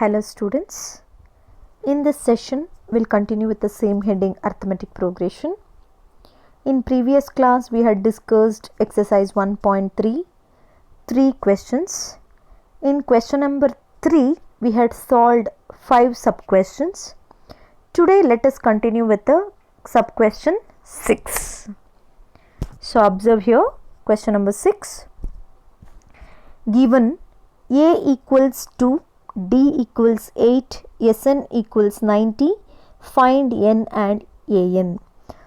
Hello students, in this session we'll continue with the same heading arithmetic progression. In previous class we had discussed exercise 1.3, 3 questions. In question number 3 we had solved 5 sub questions. Today let us continue with the sub question 6. So observe here question number 6. Given A equals 2, D equals 8, Sn equals 90, find n and an.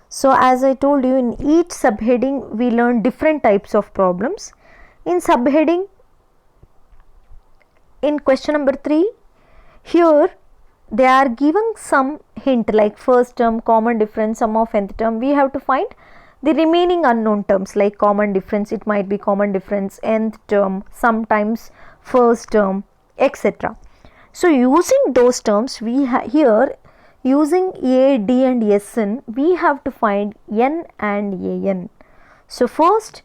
So as I told you, in each subheading we learn different types of problems. In subheading, in question number 3, here they are giving some hint like first term, common difference, sum of nth term. We have to find the remaining unknown terms like common difference, it might be common difference, nth term, sometimes first term, etc. So using those terms, we here using A, D and Sn, we have to find n and an. So first,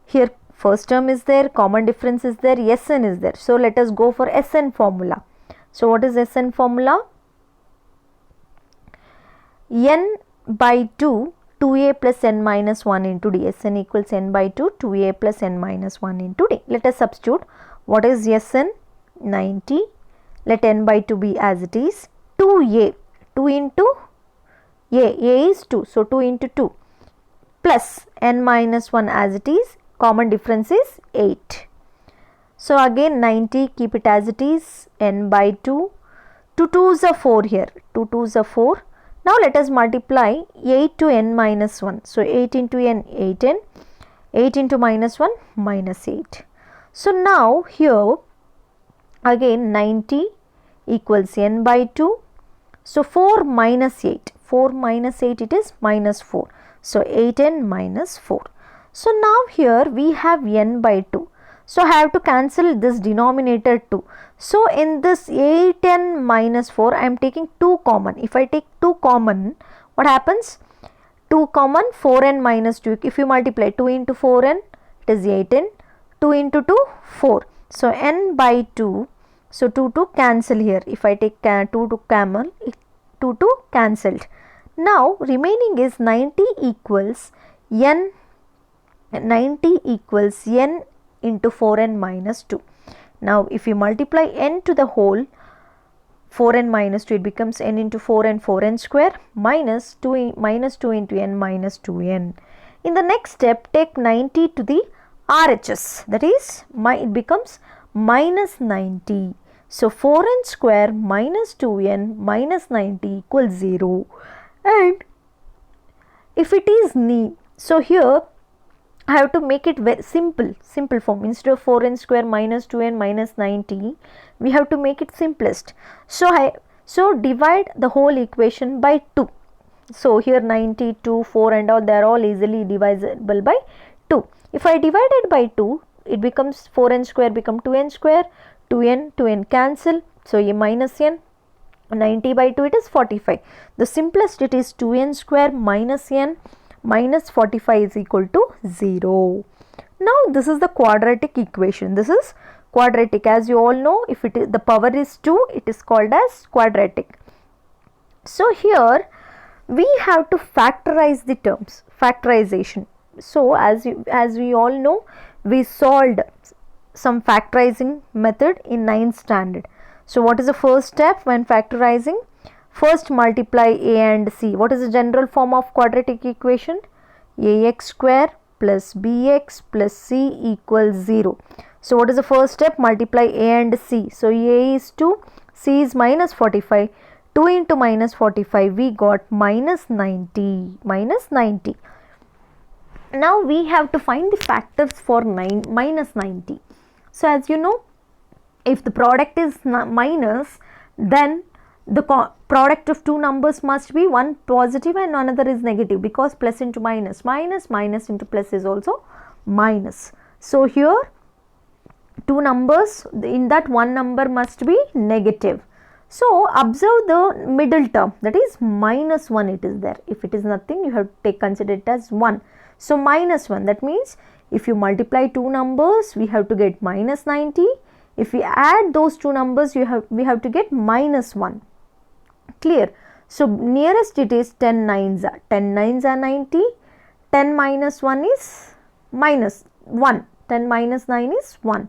here first term is there, common difference is there, Sn is there. So let us go for Sn formula. So what is Sn formula? N by 2, 2a plus n minus 1 into d. Sn equals n by 2, 2a plus n minus 1 into d. Let us substitute. What is Sn? 90. Let n by 2 be as it is. 2a, 2 into a is 2. So 2 into 2 plus n minus 1 as it is. Common difference is 8. So again 90, keep it as it is. N by 2. 2 2s are 4 here. 2 2s are 4. Now let us multiply 8 to n minus 1. So 8 into n, 8n. 8 into minus 1, minus 8. So now here again 90 equals n by 2. So 4 minus 8. 4 minus 8 it is minus 4. So 8n minus 4. So now here we have n by 2. So I have to cancel this denominator 2. So in this 8n minus 4 I am taking 2 common. If I take 2 common, what happens? 2 common, 4n minus 2. If you multiply 2 into 4n, it is 8n. 2 into 2, 4. So n by 2. So 2 to cancel here. If I take 2 to camel, 2 to cancelled. Now remaining is 90 equals n. 90 equals n into 4n minus 2. Now if you multiply n to the whole, 4n minus 2, it becomes n into 4n, 4n square minus 2 into n minus 2n. In the next step, take 90 to the RHS, that is it becomes minus 90. So 4n square minus 2n minus 90 equals 0. And if it is so here I have to make it very simple form. Instead of 4n square minus 2n minus 90, we have to make it simplest. So divide the whole equation by 2. So here 92, 4 and all, they are all easily divisible by 2. If I divide it by 2, it becomes 4n square become 2n square, 2n cancel. So a minus n, 90 by 2 it is 45. The simplest it is 2n square minus n minus 45 is equal to 0. Now this is the quadratic equation. This is quadratic. As you all know, if it is the power is 2, it is called as quadratic. So here we have to factorize the terms, factorization. So as we all know, we solved some factorizing method in 9th standard. So what is the first step when factorizing? First multiply a and c. What is the general form of quadratic equation? Ax square plus bx plus c equals 0. So what is the first step? Multiply a and c. So a is 2, c is minus 45. 2 into minus 45, we got minus 90. Minus 90. Now we have to find the factors for minus 90. So as you know, if the product is minus, then the product of two numbers must be one positive and another is negative, because plus into minus, minus into plus is also minus. So here two numbers, in that one number must be negative. So observe the middle term, that is minus 1 it is there. If it is nothing, you have to consider it as 1. So minus 1, that means if you multiply two numbers, we have to get minus 90. If we add those two numbers, we have to get minus 1. Clear? So nearest it is 10 nines are 90. 10 minus 1 is minus 1. 10 minus 9 is 1.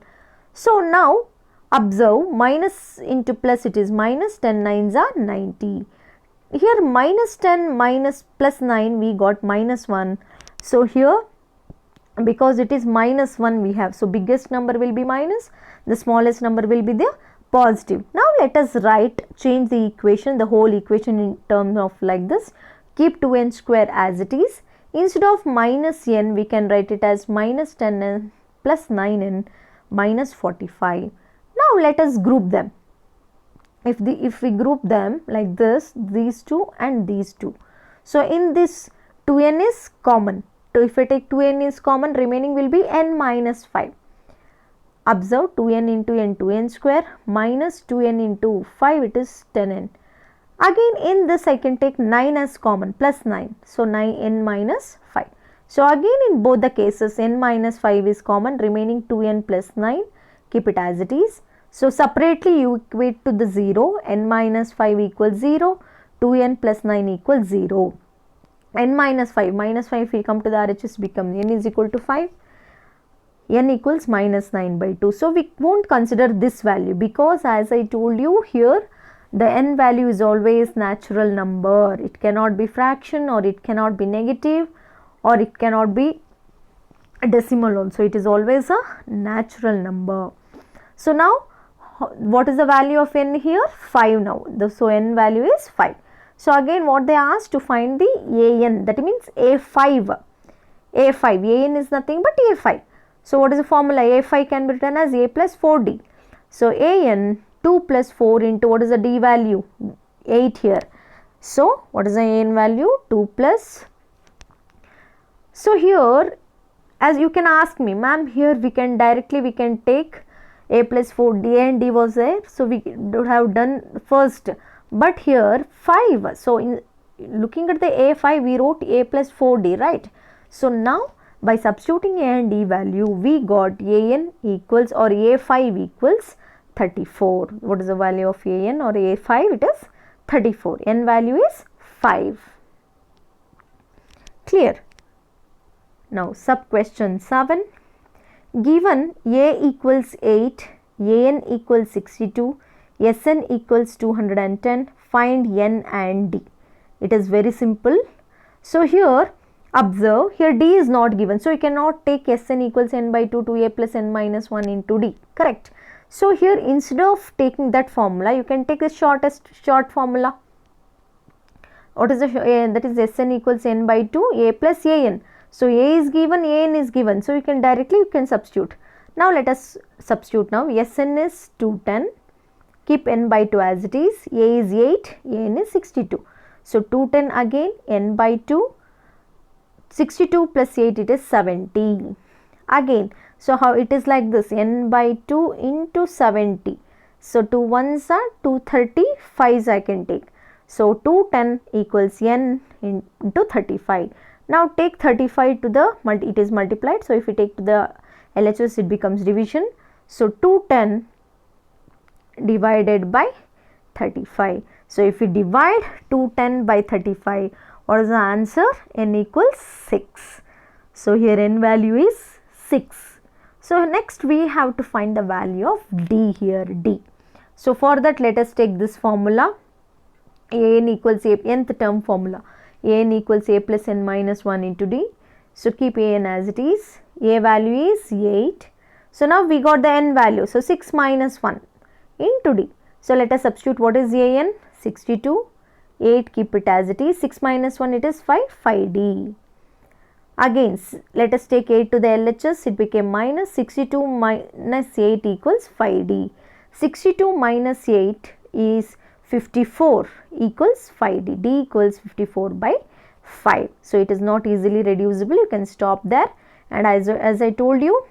So now observe, minus into plus, it is minus. 10 nines are 90. Here minus 10 minus plus 9, we got minus 1. So here, because it is minus 1 we have, so biggest number will be minus, the smallest number will be the positive. Now let us change the equation, the whole equation in terms of like this. Keep 2n square as it is. Instead of minus n, we can write it as minus 10n plus 9n minus 45. Now let us group them. If we group them like this, these two and these two. So in this 2n is common. So if I take 2n is common, remaining will be n minus 5. Observe, 2n into n, 2n square minus 2n into 5, it is 10n. Again in this I can take 9 as common, plus 9. So 9n minus 5. So again in both the cases, n minus 5 is common, remaining 2n plus 9. Keep it as it is. So separately you equate to the 0, n minus 5 equals 0, 2n plus 9 equals 0. n minus 5, if we come to the RHS, become n is equal to 5. n equals minus 9 by 2. So we won't consider this value, because as I told you here, the n value is always natural number. It cannot be fraction, or it cannot be negative, or it cannot be decimal also. It is always a natural number. So now what is the value of n here? 5 now. So n value is 5. So again what they asked, to find the an, that means a5. an is nothing but a5. So what is the formula? a5 can be written as a plus 4d. So an 2 plus 4 into, what is the d value? 8 here. So what is the an value? 2 plus. So here, as you can ask me, ma'am, here we can take a plus 4, d and d was there, so we would have done first. But here 5, so in looking at the a5, we wrote a plus 4d, right? So now by substituting a and d value, we got an equals, or a5 equals 34. What is the value of an or a5? It is 34. n value is 5. Clear? Now sub question 7. Given a equals 8, an equals 62, Sn equals 210, find n and d. It is very simple. So here observe, here d is not given, so you cannot take Sn equals n by 2 to a plus n minus 1 into d, correct? So here instead of taking that formula, you can take the short formula. What is the that is Sn equals n by 2 a plus an. So a is given, an is given, so you can substitute. Now let us substitute now. Sn is 210, keep n by 2 as it is, a is 8, an is 62. So 210 again, n by 2, 62 plus 8, it is 70. Again, so how it is like this, n by 2 into 70. So 2 ones are 235 I can take. So 210 equals n into 35. Now take 35 to the, it is multiplied. So if we take to the LHS, it becomes division. So 210 divided by 35. So if we divide 210 by 35, what is the answer? N equals 6. So here n value is 6. So next we have to find the value of d here, d. So for that, let us take this formula, an equals a, nth term formula, an equals a plus n minus 1 into d. So keep an as it is, a value is 8. So now we got the n value, so 6 minus 1 into d. So let us substitute. What is an? 62, 8, keep it as it is, 6 minus 1, it is 5, 5d. Again let us take 8 to the LHS, it became minus, 62 minus 8 equals 5d. 62 minus 8 is 54 equals 5d, d equals 54 by 5. So it is not easily reducible, you can stop there. And as I told you,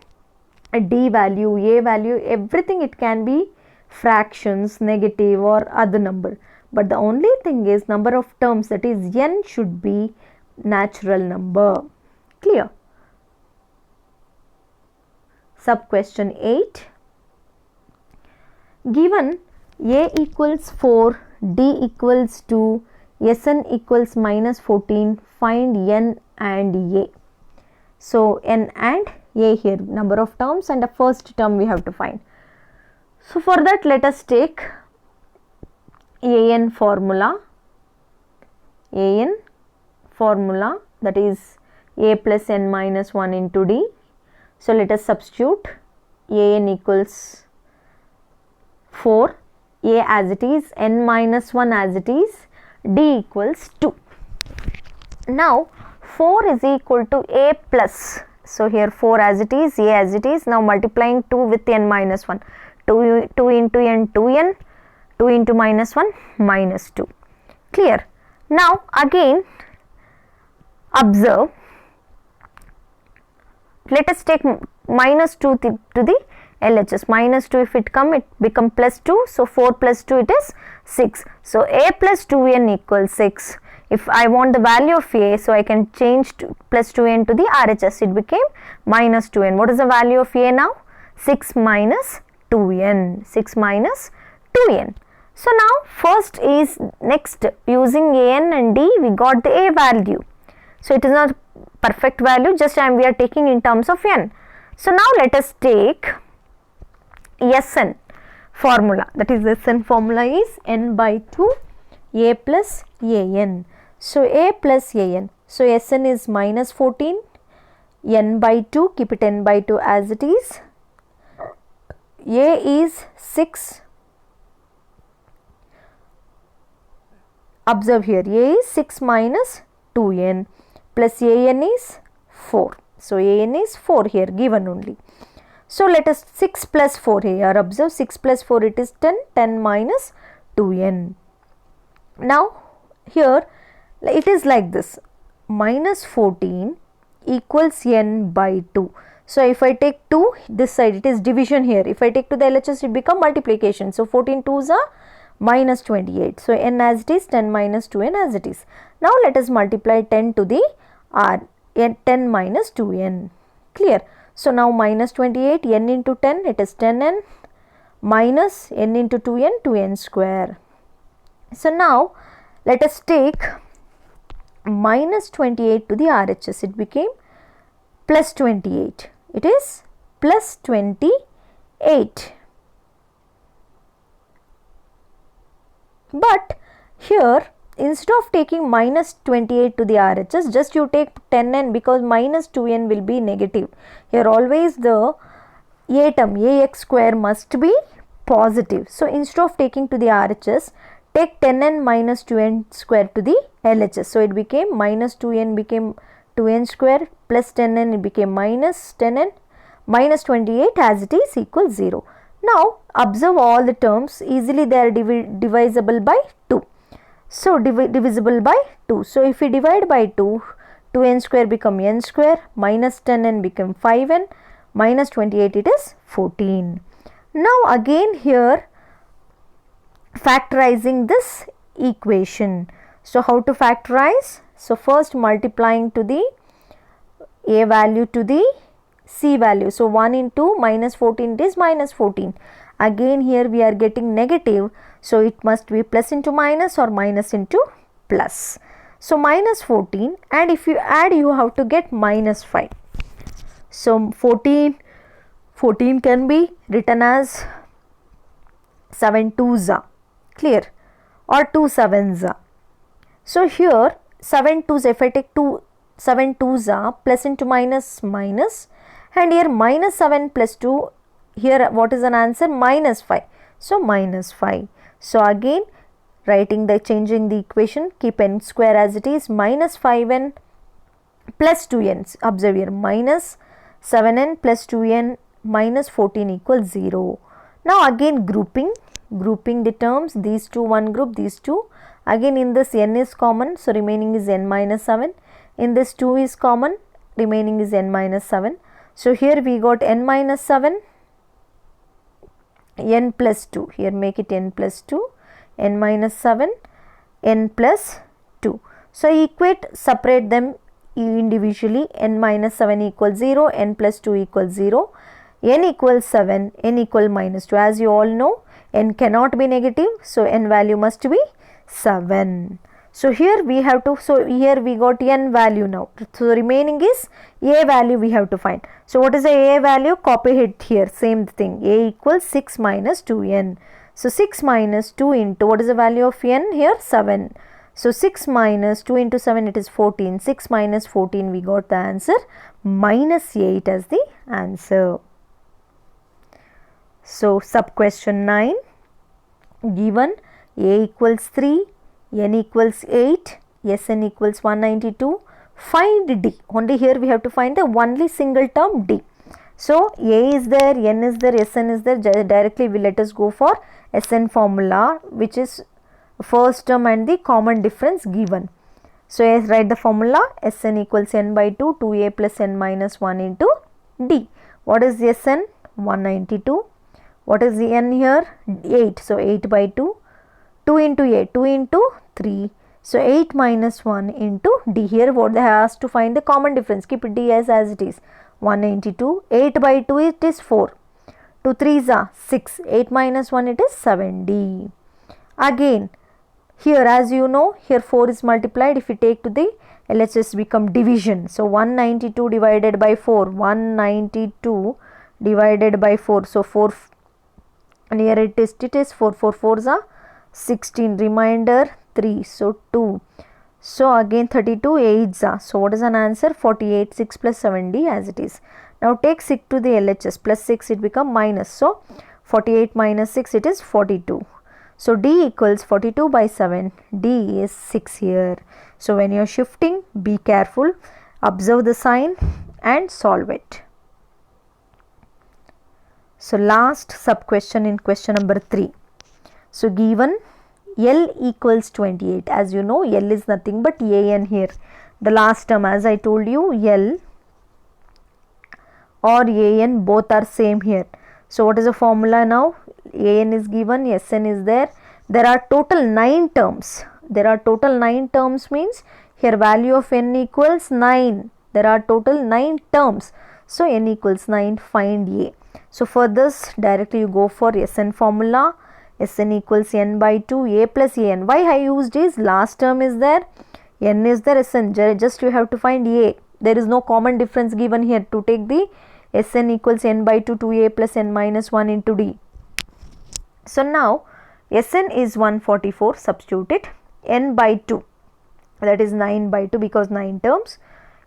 a d value, a value, everything it can be fractions, negative or other number. But the only thing is number of terms, that is n should be natural number. Clear? Sub question 8. Given A equals 4, D equals 2, Sn equals minus 14, find n and a. So n and a here, number of terms, and the first term we have to find. So for that, let us take an formula, that is a plus n minus 1 into d. So let us substitute an equals 4, a as it is, n minus 1 as it is, d equals 2. Now 4 is equal to a plus, so here 4 as it is, a as it is. Now multiplying 2 with n minus 1, 2 into n, 2n, 2 into minus 1, minus 2. Clear? Now again observe, let us take minus 2 to the LHS. Minus 2, if it become plus 2, so 4 plus 2 it is 6. So a plus 2n equals 6. If I want the value of a, so I can change plus 2n to the RHS, it became minus 2n. What is the value of a now? 6 minus 2n, 6 minus 2n. So now first is next, using an and d we got the a value. So it is not perfect value, just we are taking in terms of n. So now let us take Sn formula, that is Sn formula is n by 2 a plus an. So a plus an, so Sn is minus 14, n by 2, keep it n by 2 as it is, a is 6, observe here, a is 6 minus 2n, plus an is 4, so an is 4 here given only. So let us 6 plus 4 here, observe 6 plus 4 it is 10, 10 minus 2n. Now here it is like this, minus 14 equals n by 2. So if I take 2 this side, it is division here, if I take to the LHS it become multiplication. So 14 2s are minus 28. So n as it is, 10 minus 2n as it is. Now let us multiply 10 to the r, 10 minus 2n. Clear? So now minus 28, n into 10, it is 10n, minus n into 2n, 2n square. So now let us take minus 28 to the RHS, it became plus 28, it is plus 28. But here instead of taking minus 28 to the RHS, just you take 10n, because minus 2n will be negative. Here always the a term, ax square, must be positive. So instead of taking to the RHS, take 10n minus 2n square to the LHS. So it became minus 2n became 2n square, plus 10n it became minus 10n, minus 28 as it is equals 0. Now observe all the terms, easily they are divisible by 2. So divisible by 2. So if we divide by 2, 2n square become n square, minus 10n become 5n, minus 28 it is 14. Now again here factorizing this equation. So how to factorize? So first multiplying to the a value to the c value. So 1 into minus 14 it is minus 14. Again here we are getting negative, so it must be plus into minus or minus into plus. So minus 14, and if you add you have to get minus 5. So 14 can be written as 7 2s are, clear, or 2 7s are. So here 7 2s, if I take 7 2s are, plus into minus minus, and here minus 7 plus 2, here what is an answer? Minus 5. So minus 5. So again changing the equation, keep n square as it is, minus 5n plus 2n, observe here, minus 7n plus 2n minus 14 equals 0. Now again grouping the terms, these two one group, these two, again in this n is common, so remaining is n minus 7, in this 2 is common, remaining is n minus 7. So here we got n minus 7, n plus 2, here make it n plus 2, n minus 7, n plus 2. So equate, separate them individually, n minus 7 equals 0, n plus 2 equals 0, n equals 7, n equal minus 2. As you all know, n cannot be negative, so n value must be 7. So here we have to, so here we got n value now. So remaining is a value we have to find. So what is the a value? Copy it here, same thing. A equals 6 minus 2n. So 6 minus 2 into, what is the value of n here? 7. So 6 minus 2 into 7, it is 14. 6 minus 14, we got the answer minus 8 as the answer. So sub question 9, given a equals 3, n equals 8, Sn equals 192, find d. Only here we have to find the only single term d. So a is there, n is there, Sn is there. Directly we let us go for Sn formula, which is first term and the common difference given. So write the formula, Sn equals n by 2, 2a plus n minus 1 into d. What is Sn? 192. What is the n here? 8. So 8 by 2. 2 into a, 2 into 3. So 8 minus 1 into d. Here what they has to find the common difference. Keep d as it is. 192. 8 by 2 it is 4. 2 3s are 6. 8 minus 1 it is 7d. Again, here as you know, here 4 is multiplied. If you take to the LHS become division. So 192 divided by 4. 192 divided by 4. So 4 near it is 4. 4 4s are 16. Remainder 3. So 2. So again 32 8s are. So what is an answer? 48. 6 plus 7d as it is. Now take 6 to the LHS. Plus 6 it become minus. So 48 minus 6 it is 42. So d equals 42 by 7. D is 6 here. So when you are shifting, be careful. Observe the sign and solve it. So last sub question in question number 3. So given L equals 28. As you know, L is nothing but an here. The last term, as I told you, L or an both are same here. So what is the formula now? An is given, Sn is there. There are total 9 terms. There are total 9 terms means here value of n equals 9. There are total 9 terms. So n equals 9, find a. So for this directly you go for Sn formula. Sn equals n by 2, a plus an. Why I used is last term is there, n is there, Sn just you have to find a. There is no common difference given here. To take the Sn equals n by 2, 2a plus n minus 1 into d. So now Sn is 144, substitute it, n by 2, that is 9 by 2 because 9 terms,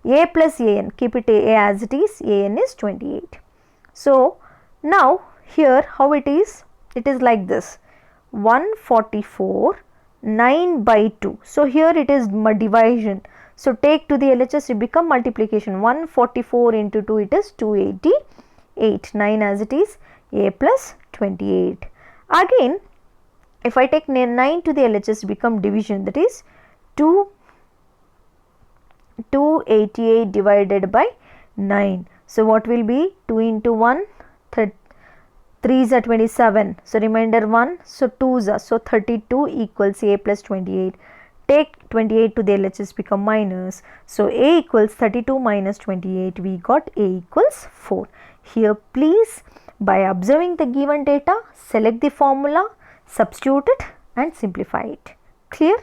a plus an, keep it a as it is, an is 28. So now here how it is like this, 144, 9 by 2. So here it is division. So take to the LHS, it become multiplication. 144 into 2, it is 288. 9 as it is, a plus 28. Again, if I take 9 to the LHS, become division, that is 288 divided by 9. So what will be 2 into 1, 3s are 27. So remainder 1. So 2s are. So 32 equals a plus 28. Take 28 to the LHS, become minus. So a equals 32 minus 28. We got a equals 4. Here please, by observing the given data, select the formula, substitute it and simplify it. Clear?